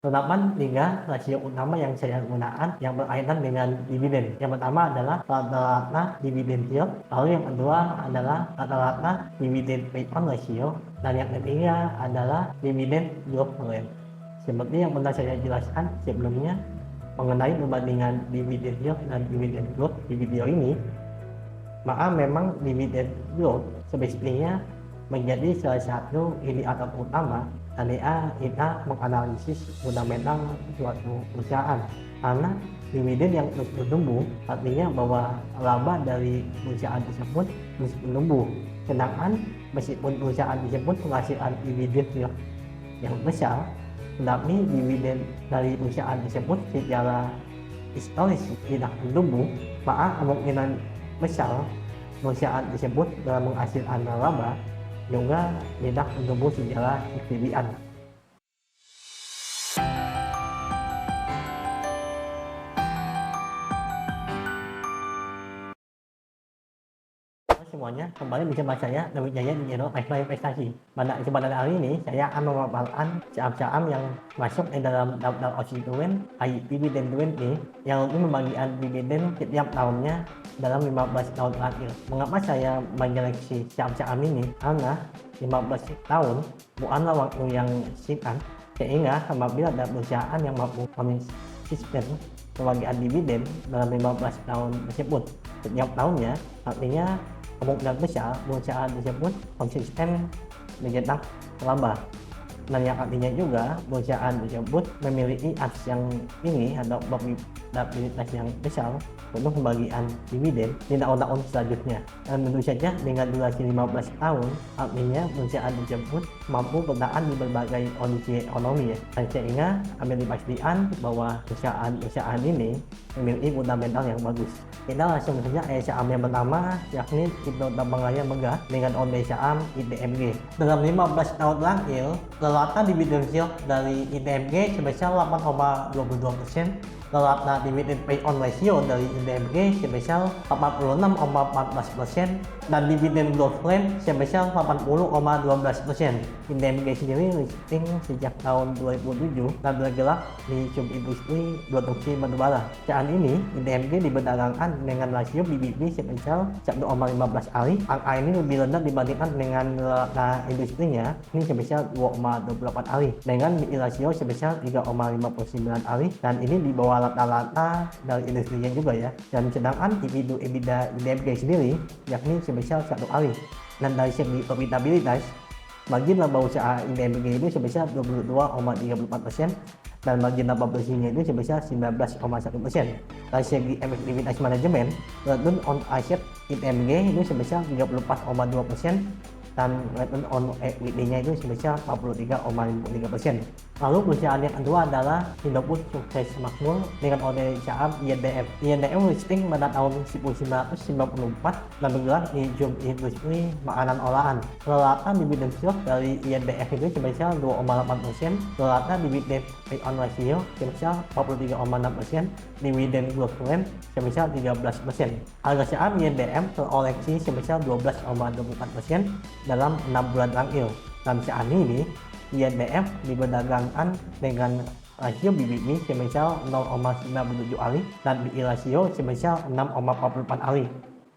Penerapan 3 rasio utama yang saya gunakan yang berkaitan dengan dividen. Yang pertama adalah rata-rata dividen yield, lalu yang kedua adalah rata-rata dividen payout ratio, dan yang ketiga adalah dividen growth rate. Seperti yang pernah saya jelaskan sebelumnya mengenai perbandingan dividen yield dan dividen growth di video ini, maka memang dividen growth semestinya menjadi salah satu indikator utama ketika kita menganalisis fundamental suatu perusahaan, karena dividen yang terus bertumbuh artinya bahwa laba dari perusahaan tersebut terus bertumbuh, sedangkan meskipun perusahaan tersebut menghasilkan dividen yang besar, tetapi dividen dari perusahaan tersebut secara historis tidak bertumbuh, maka kemungkinan besar perusahaan tersebut dalam menghasilkan laba juga tidak bertumbuh secara signifikan. Semuanya, kembali bersama saya David Jaya di channel Lifestyle Investasi. Pada kesempatan hari ini saya akan memaparkan saham-saham yang masuk di dalam daftar konstituen High Dividend 20 yang untuk membagikan dividen setiap tahunnya dalam 15 tahun terakhir. Mengapa saya menyeleksi saham-saham ini? Karena 15 tahun bukanlah waktu yang singkat, sehingga apabila ada perusahaan yang mampu konsisten pembagian dividen dalam 15 tahun tersebut setiap tahunnya, artinya kemungkinan besar perusahaan tersebut konsisten mencetak laba, dan yang artinya juga perusahaan tersebut memiliki aset yang tinggi atau probabilitas yang besar untuk pembagian dividen di tahun-tahun selanjutnya. Dan tentu saja dengan durasi 15 tahun artinya perusahaan tersebut mampu bertahan di berbagai kondisi ekonomi, dan sehingga kami dipastikan bahwa perusahaan ini memiliki fundamental yang bagus. Kita langsung saja ke saham yang pertama, yakni Indo Tabang Raya Megah dengan kode saham ITMG. Dalam 15 tahun terakhir, rata dividen yield dari ITMG sebesar 8,22%, rata dividen payout ratio dari ITMG sebesar 46,14%, dan dividen growth rate sebesar 80,12%. ITMG sendiri listing sejak tahun 2007 dan bergerak di subindustri produksi batubara. Saat ini ITMG diperdagangkan dengan rasio BBB sebesar 1,15 kali. Angka ini lebih rendah dibandingkan dengan rata industrinya, ini sebesar 2,28 kali, dengan BI rasio sebesar 3,59 kali, dan ini di bawah rata-rata dari industrinya juga ya. Dan sedangkan EBITDA ITMG sendiri yakni sebesar 1 kali. Dan dari segi profitabilitas, margin laba usaha ITMG itu sebesar 22,34%, dan margin laba bersihnya itu sebesar 19,1%. Dari segi efektivitas manajemen, return on asset ITMG itu sebesar 34,2%, dan return on equity-nya itu sebesar 43,53%. Lalu perusahaan yang kedua adalah Indofood Sukses Makmur dengan kode saham INDF. INDF listing pada tahun 1994 dan bergerak di industri makanan olahan. Rata dividen yield dari INDF itu sebesar 2,8%, rata dividen payout ratio sebesar 43,6%, dividen growth rate sebesar 13%. Harga saham INDF terkoreksi sebesar 12,24% dalam 6 bulan terakhir, dan saat ini INDF diperdagangkan dengan rasio BBB sebesar 0,97 kali dan BI rasio sebesar 6,44 kali.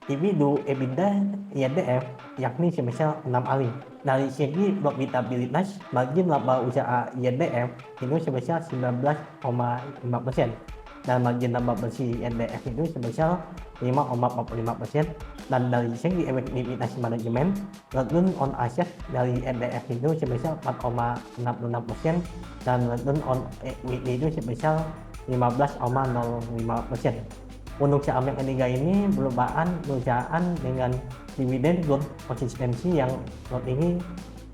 EV to EBITDA INDF yakni sebesar 6 kali. Dari segi profitabilitas, margin laba usaha INDF itu sebesar 19,5%, dan margin laba bersih INDF itu sebesar 5,45%. Dan dari segi efektivitas manajemen, return on asset dari INDF itu sebesar 4,66%, dan return on equity itu sebesar 15,05%. Untuk saham yang ketiga ini merupakan perusahaan dengan dividen growth konsistensi yang tinggi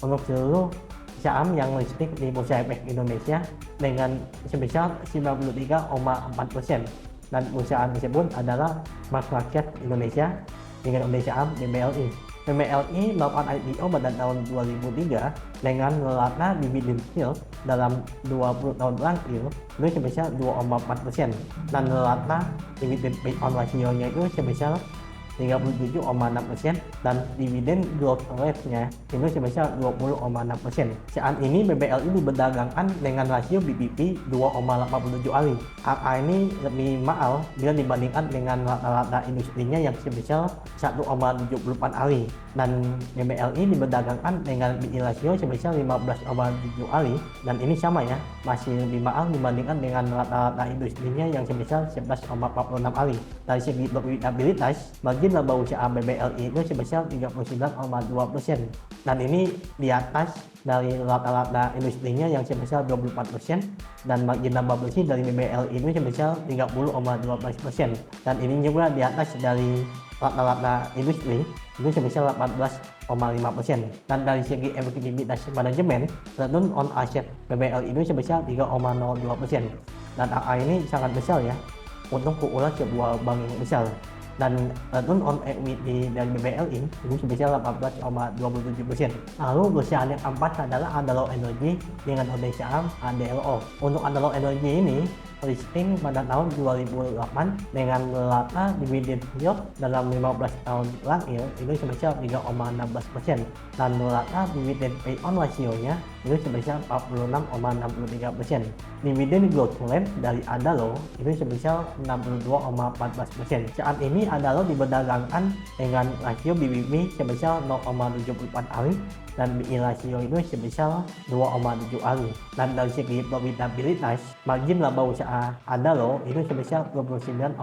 untuk seluruh saham yang listing di Bursa Efek Indonesia dengan sebesar 93,4%, dan perusahaan tersebut adalah Masyarakat Indonesia dengan kode saham MBLI. MBLI melakukan IPO pada tahun 2003 dengan rata dividen yield dalam 20 tahun terakhir itu sebesar 2,4%, dan rata dividen payout ratio-nya itu sebesar 37,6% dan dividen growth rate-nya itu sebesar 20,6%. Saat ini BBLI diperdagangkan dengan rasio BBP 2,87 kali. Angka ini lebih mahal bila dibandingkan dengan rata-rata industrinya yang sebesar 1,74 kali. Dan BBLI diperdagangkan dengan BI rasio sebesar 15,7 kali dan ini sama ya, masih lebih mahal dibandingkan dengan rata-rata industrinya yang sebesar 11,46 kali. Dari segi profitabilitas, margin laba usaha BBLI itu sebesar 39,2% dan ini di atas dari rata-rata industrinya yang sebesar 24% dan margin laba bersih dari BBLI itu sebesar 30,12% dan ini juga di atas dari rata-rata industri itu sebesar 18,5% dan dari segi efektivitas manajemen return on asset BBLI itu sebesar 3,02% dan angka ini sangat besar ya untuk ukuran sebuah bank yang besar dan return on equity dari BBLI itu sebesar 18,27%. Lalu perusahaan yang keempat adalah Adaro Energy dengan kode saham ADLO. Untuk Adaro Energy ini listing pada tahun 2008 dengan rata dividen yield dalam 15 tahun terakhir itu sebesar 3,16% dan rata dividen payout rasionya itu sebesar 46,63%. Dividen growth rate dari Adaro itu sebesar 62,14%. Saat ini Adaro diperdagangkan dengan rasio BBB sebesar 0,74 kali dan BI rasio itu sebesar 2,7 kali. Dan dari segi profitabilitas, margin laba usaha Adaro itu sebesar 29,62%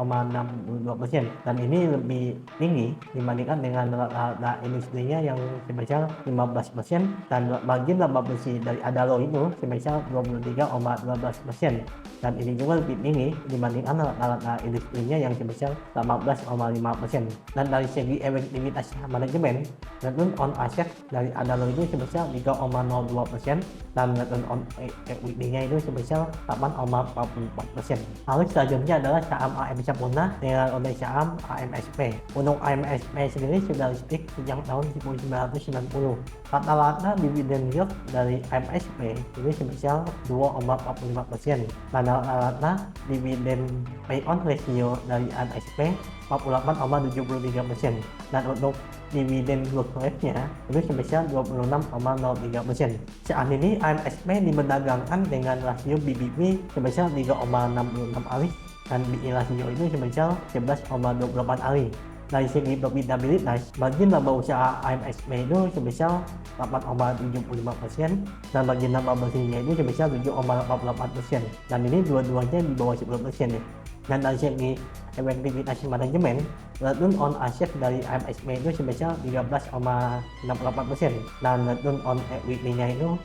dan ini lebih tinggi dibandingkan dengan rata-rata industrinya yang sebesar 15% dan margin laba bersih dari Adaro itu sebesar 23,12% dan ini juga lebih tinggi dibandingkan rata-rata industrinya yang sebesar 18,5%. Dan dari segi efektivitas manajemen, return on asset dari Adaro itu sebesar 3,02% dan return on equity-nya itu sebesar 8,44%. Lalu selanjutnya adalah saham AM Sapurna dengan kode saham AMSP. Untuk AMSP sendiri sudah listing sejak tahun 1990. Rata-rata dividen yield dari AMSP itu sebesar 2,45% dan rata-rata dividen payout ratio dari AMSP 48,73% dan untuk dividen growth rate-nya itu sebesar 26,03%. Saat ini AMSP diperdagangkan dengan rasio BBB sebesar 3,66 kali dan BI rasio itu sebesar 11,28 kali. Dari segi profitabilitas, margin laba usaha AMSP itu sebesar 8,75% dan margin laba bersihnya itu sebesar 7,88% dan ini dua-duanya di bawah 10% ya. Dan dari segi efektivitas manajemen, return on asset dari AMSP itu sebesar 13,68% dan return on equity-nya itu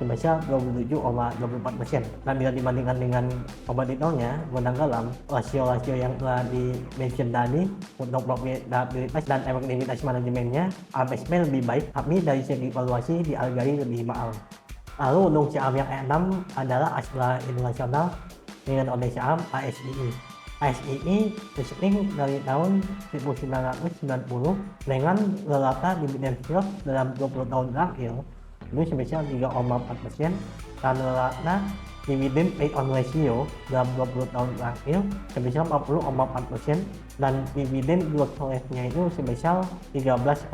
sebesar 27,24%. Dan bila dibandingkan dengan kompetitornya, Gondang Galam, rasio-rasio yang telah di-mention tadi untuk profitabilitas dan efektivitas manajemennya, AMSP lebih baik, tapi dari segi valuasi dihargai lebih mahal. Lalu untuk saham yang keenam adalah Astra International dengan kode saham ASII. ASII listing dari tahun 1990 dengan rata dividen yield dalam 20 tahun terakhir itu sebesar 3,4% dan rata dividen payout ratio dalam 20 tahun terakhir sebesar 40,4% dan dividen growth rate-nya itu sebesar 13,6%.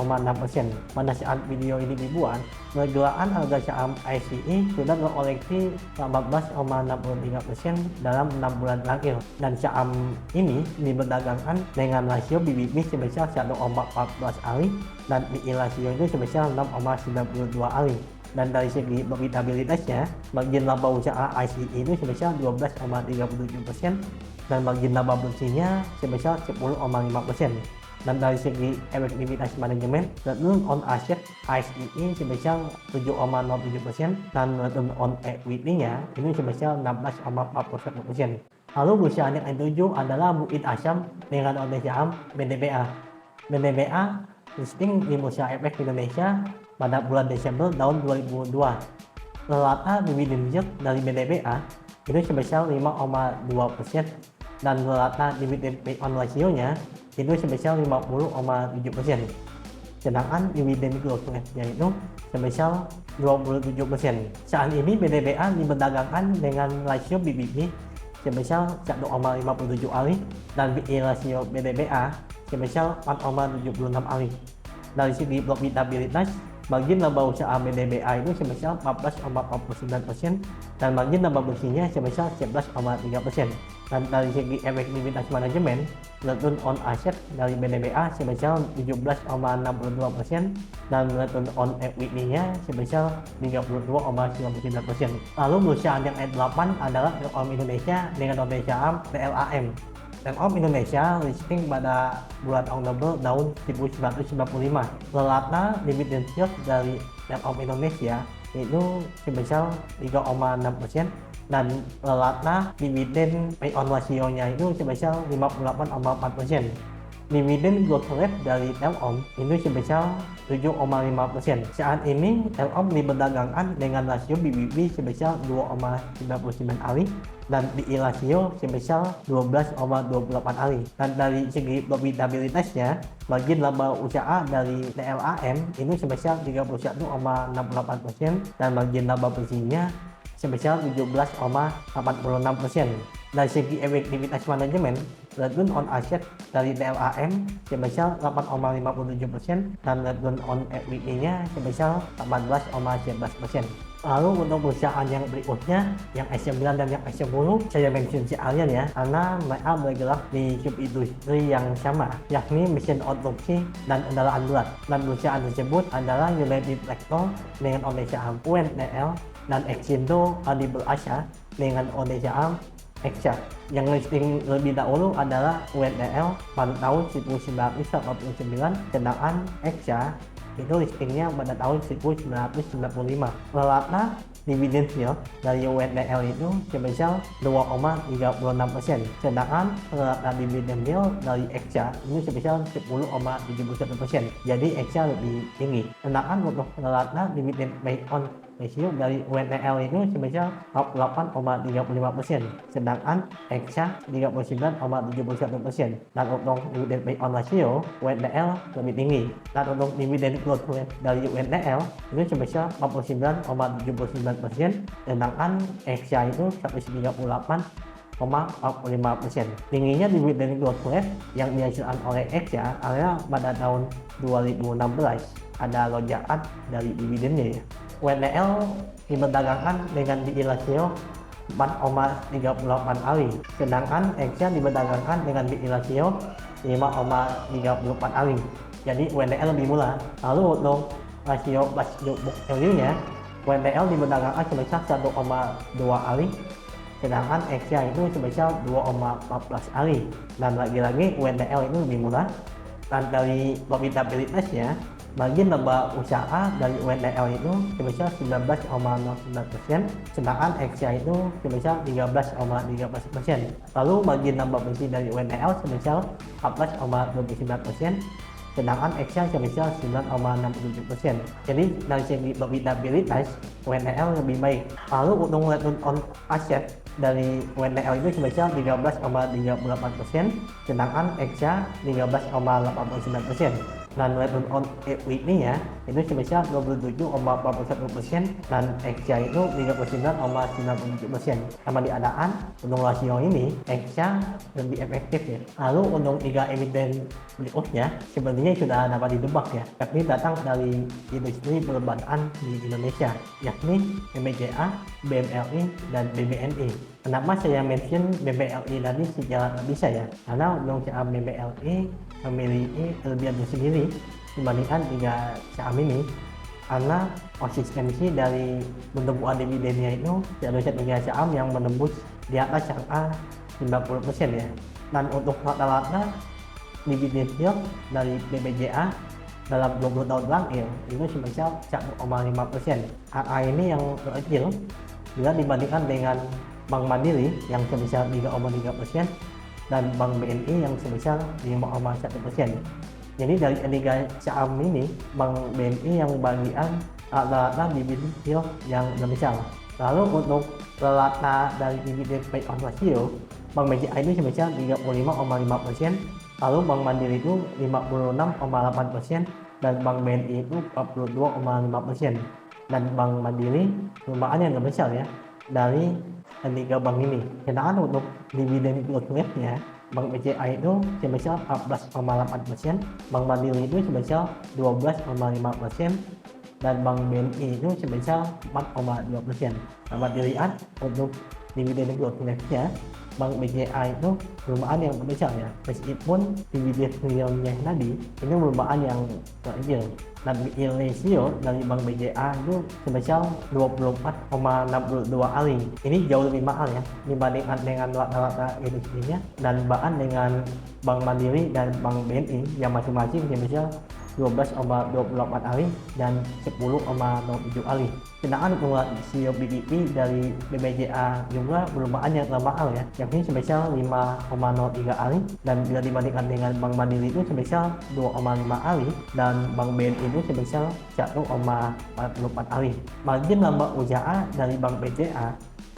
Pada saat video ini dibuat, pergerakan harga saham ASII sudah terkoreksi 14,63% dalam 6 bulan terakhir dan saham ini diperdagangkan dengan rasio BBB sebesar 1,14 kali dan BI rasio itu sebesar 6,92 kali. Dan dari segi profitabilitasnya, margin laba usaha ASII itu sebesar 12,37% dan margin laba bersihnya sebesar 10,5%. Dan dari segi efektivitas manajemen, return on asset ASII sebesar 7,07% dan return on equity-nya ini sebesar 16,41%. Lalu perusahaan yang ketujuh adalah Bukit Asam dengan kode saham BDBA. BDBA listing di Bursa Efek Indonesia pada bulan Desember tahun 2002. Rata dividen yield dari BDBA itu sebesar 5,2% dan rata dividen payout ratio-nya itu sebesar 50,7%. Sedangkan dividen growth rate-nya itu sebesar 27%. Saat ini BDBA diperdagangkan dengan rasio BBB sebesar 1,57 kali dan BI rasio BDBA sebesar 4,76 kali. Dari segi profitabilitas, margin laba usaha BDBA itu sebesar 14,49% dan margin laba bersihnya sebesar 11,3%. Dan dari segi efektivitas manajemen, return on asset dari BDBA sebesar 17,62% dan return on equity-nya sebesar 32,99%. Lalu perusahaan yang ke-8 adalah Telkom Indonesia dengan kode saham TLAM. Telkom Indonesia listing pada bulan Oktober tahun 1995. Rata dividen yield dari Telkom Indonesia itu sebesar 3,6% dan rata dividen payout ratio-nya itu sebesar 58,4%. Dividen growth rate dari Telkom itu sebesar 7,5%. Saat ini Telkom diperdagangkan dengan rasio BBB sebesar 2,99 kali dan PE rasio sebesar 12,28 kali. Dan dari segi profitabilitasnya, margin laba usaha dari TLAM ini sebesar 31,68% dan margin laba bersihnya sebesar 17,86%. Dari segi efektivitas manajemen, return on asset dari TLAM sebesar 8,57% dan return on equity-nya sebesar 14,11%. Lalu untuk perusahaan yang berikutnya, yang S9 dan yang S10, saya mention sekalian ya, karena mereka bergerak di subindustri yang sama, yakni mesin otopsi dan kendaraan berat. Dan perusahaan tersebut adalah United Tractor dengan kode saham UNTL dan Exindo Audible Asia dengan kode saham EXA. Yang listing lebih dahulu adalah UNTL pada tahun 1989, sedangkan EXA itu listingnya pada tahun 1995. Rata dividen yield dari UNTL itu sebesar 2,36%, sedangkan rata dividen yield dari EXA ini sebesar 10,71%. Jadi EXA lebih tinggi. Sedangkan untuk rata dividen payout ratio dari UNTL itu sebesar 48,35%, sedangkan EXA 39,71%. Dan untuk dividen payout ratio UNTL lebih tinggi. Dan untuk dividen growth rate dari UNTL itu sebesar 49,79%, sedangkan EXA itu 138,45%. Tingginya dividen growth rate yang dihasilkan oleh EXA adalah pada tahun 2016 ada lonjakan dari dividennya ya. UNTL diperdagangkan dengan PE rasio 4,38 kali, sedangkan EXA diperdagangkan dengan PE rasio 5,34 kali. Jadi UNTL lebih murah. Lalu untuk rasio book value-nya, UNTL diperdagangkan sebesar 1,2 kali, sedangkan EXA itu sebesar 2,14 kali. Dan lagi-lagi UNTL itu lebih murah. Dan dari profitabilitasnya, margin laba usaha dari UNTL itu sebesar 19,09%, sedangkan EXA itu sebesar 13,13%. Lalu margin laba bersih dari UNTL sebesar 14,29%, sedangkan EXA sebesar 9,67%. Jadi dari segi profitabilitas UNTL lebih baik. Lalu untuk return on asset dari UNTL itu sebesar 13,38%, sedangkan EXA 13,89%. Dan return on equity-nya itu sebesar 27,41% dan EXA itu 39,97%. Sama diadaan untuk rasio ini EXA lebih efektif ya. Lalu untuk 3 emiten berikutnya sebenarnya sudah dapat ditebak ya, yakni datang dari industri perbankan di Indonesia, yakni BBCA, BMLI, dan BBNI. Kenapa saya mention BBLI tadi secara bisa ya? Karena untuk saham BBLI memiliki kelebihan tersendiri dibandingkan 3 saham ini, karena konsistensi dari bentuk dividennya itu seharusnya 3 saham yang menembus di atas angka 90% ya. Dan untuk rata-rata dividen yield dari BBJA dalam 20 tahun terakhir itu sebesar 1,5%. Angka ini yang kecil bila dibandingkan dengan Bank Mandiri yang sebesar 3,3% dan Bank BNI yang sebesar 5,1%. Jadi dari ketiga saham ini, Bank BNI yang bagian rata-rata dividen yield yang besar. Lalu untuk rata dari dividen payout ratio, Bank BCA ini sebesar 35,5%, lalu Bank Mandiri itu 56,8%, dan Bank BNI itu 42,5%. Dan Bank Mandiri lumayan yang besar ya dari ketiga bank ini. Sedangkan untuk dividen growth rate-nya Bank BCA itu sebesar 14,8%, Bank Mandiri itu sebesar 12,5%, dan Bank BNI itu sebesar 4,2%. Dapat dilihat untuk dividen growth rate-nya, Bank BCA itu perubahan yang besar ya, meskipun dividen realnya tadi ini perubahan yang kecil, dan BI ratio dari Bank BCA itu sebesar 24,62 kali. Ini jauh lebih mahal ya dibandingkan dengan rata-rata industrinya, dan bahkan dengan Bank Mandiri dan Bank BNI yang masing-masing sebesar 12,24 kali dan 10,07 kali. Sedangkan rasio PBB dari BBJA juga perubahan yang mahal ya, yakni sebesar 5,03 kali, dan bila dibandingkan dengan Bank Mandiri itu sebesar 2,5 kali, dan Bank BNI itu sebesar 1,44 kali. Margin laba usaha dari Bank BCA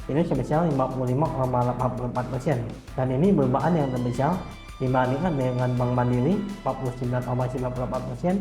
ini sebesar 55,84%, dan ini perubahan yang terbesar dibandingkan dengan Bank Mandiri 49,94%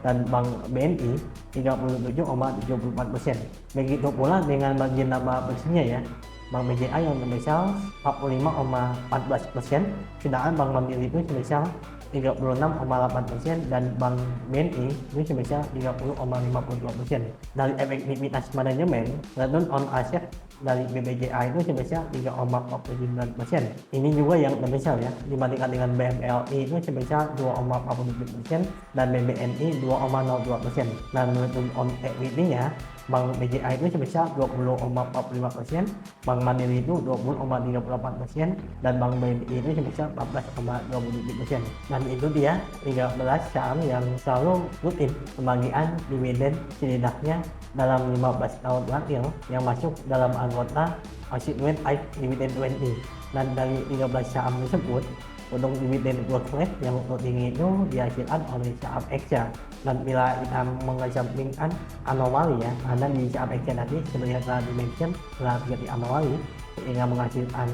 dan Bank BNI 37,74%. Begitu pula dengan margin laba bersihnya ya, Bank BCA yang sebesar 45,14%, sedangkan Bank Mandiri itu sebesar 36,8% dan Bank BNI itu sebesar 30,52%. Dari efektivitas manajemen, return on asset dari BBJA itu sebesar 3,49%. Ini juga yang terbesar ya, dibandingkan dengan BMLI itu sebesar 2,47% dan BBNI 2,02%. Dan return on equity-nya, Bank BCA itu sebesar 20,45%, Bank Mandiri itu 20,38%, dan Bank BNI itu sebesar 14,27%. Dan itu dia 13 saham yang selalu rutin pembagian dividen setidaknya dalam 15 tahun terakhir yang masuk dalam anggota Achievement ICE Dividend 20. Dan dari 13 saham tersebut, untuk dividen growth rate yang tertinggi itu dihasilkan oleh saham Exia. Dan bila kita mengesampingkan anomali ya, karena di saham Exia tadi sebenarnya telah dimention telah terjadi anomali sehingga menghasilkan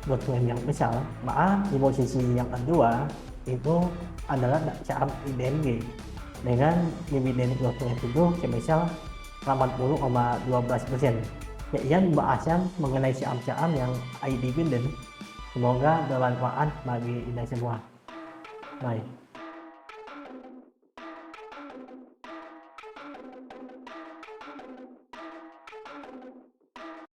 growth rate yang besar, maka di posisi yang kedua itu adalah saham IDMG dengan dividen growth rate itu sebesar 80,12%. Sekian pembahasan mengenai saham-saham yang high dividend. Semoga bermanfaat bagi kita semua. Baik.